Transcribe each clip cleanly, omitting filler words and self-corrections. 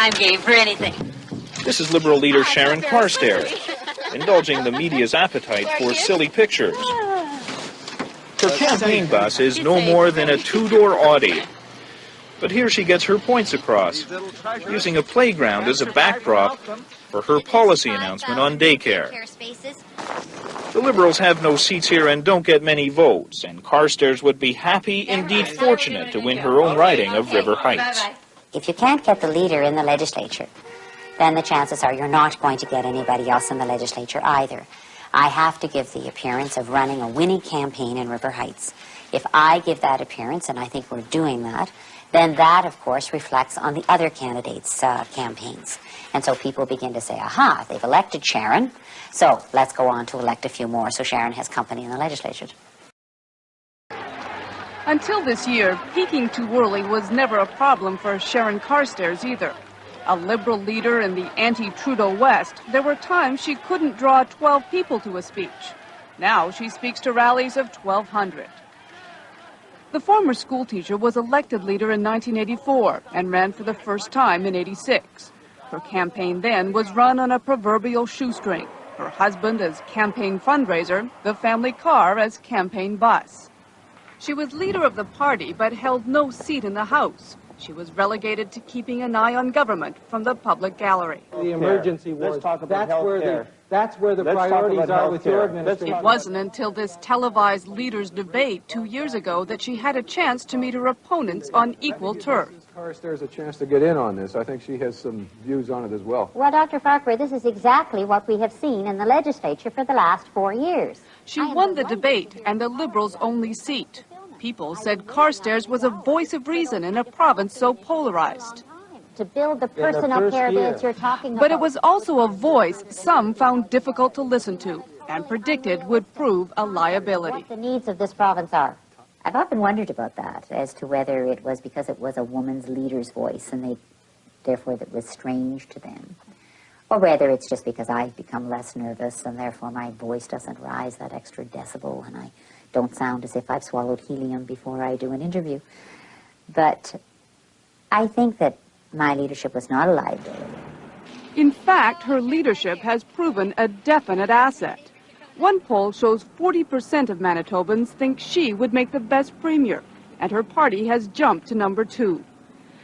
I'm game for anything. This is Liberal leader Sharon Carstairs, indulging the media's appetite for silly pictures. Her campaign bus is no more than a two-door Audi. But here she gets her points across, using a playground as a backdrop for her policy announcement on daycare. The Liberals have no seats here and don't get many votes, and Carstairs would be happy, indeed fortunate, to win her own riding of River Heights. If you can't get the leader in the legislature, then the chances are you're not going to get anybody else in the legislature either. I have to give the appearance of running a winning campaign in River Heights. If I give that appearance, and I think we're doing that, then that, of course, reflects on the other candidates' campaigns. And so people begin to say, aha, they've elected Sharon, so let's go on to elect a few more so Sharon has company in the legislature. Until this year, peaking too early was never a problem for Sharon Carstairs either. A Liberal leader in the anti-Trudeau West, there were times she couldn't draw 12 people to a speech. Now she speaks to rallies of 1,200. The former schoolteacher was elected leader in 1984 and ran for the first time in '86. Her campaign then was run on a proverbial shoestring. Her husband as campaign fundraiser, the family car as campaign bus. She was leader of the party but held no seat in the House. She was relegated to keeping an eye on government from the public gallery. The emergency wars, that's where the priorities are with your administration. It wasn't until this televised leaders' debate 2 years ago that she had a chance to meet her opponents on equal turf. Carstairs a chance to get in on this. I think she has some views on it as well. Well, Dr. Farquhar, this is exactly what we have seen in the legislature for the last 4 years. She won the debate and the Liberals' only seat. People said Carstairs was a voice of reason in a province so polarized. To build the personal care that you're talking about. But it was also a voice some found difficult to listen to and predicted would prove a liability. What the needs of this province are. I've often wondered about that, as to whether it was because it was a woman's leader's voice and therefore that was strange to them, or whether it's just because I've become less nervous and therefore my voice doesn't rise that extra decibel and I don't sound as if I've swallowed helium before I do an interview. But I think that my leadership was not a liability. In fact, her leadership has proven a definite asset. One poll shows 40% of Manitobans think she would make the best premier, and her party has jumped to number 2.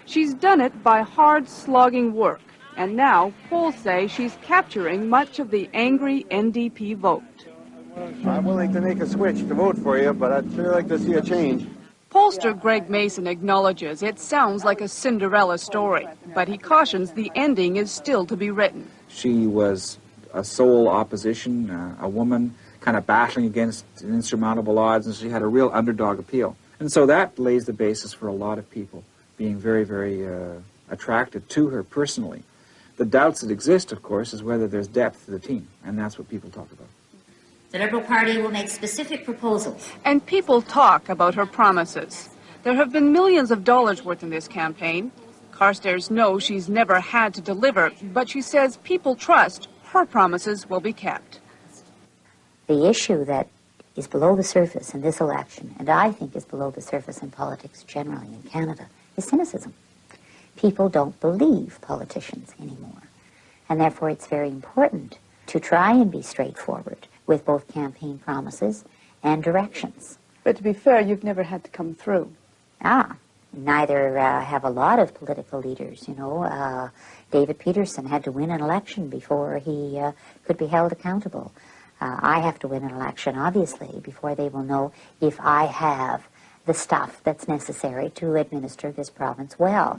She's done it by hard, slogging work, and now polls say she's capturing much of the angry NDP vote. I'm willing to make a switch to vote for you, but I'd sure like to see a change. Pollster Greg Mason acknowledges it sounds like a Cinderella story, but he cautions the ending is still to be written. She was a sole opposition, a woman kind of battling against insurmountable odds, and she had a real underdog appeal. And so that lays the basis for a lot of people being very, very attracted to her personally. The doubts that exist, of course, is whether there's depth to the team, and that's what people talk about. The Liberal Party will make specific proposals. And people talk about her promises. There have been millions of dollars worth in this campaign. Carstairs knows she's never had to deliver, but she says people trust her promises will be kept. The issue that is below the surface in this election, and I think is below the surface in politics generally in Canada, is cynicism. People don't believe politicians anymore. And therefore it's very important to try and be straightforward with both campaign promises and directions. But to be fair, you've never had to come through. Neither have a lot of political leaders, you know. David Peterson had to win an election before he could be held accountable. I have to win an election, obviously, before they will know if I have the stuff that's necessary to administer this province well.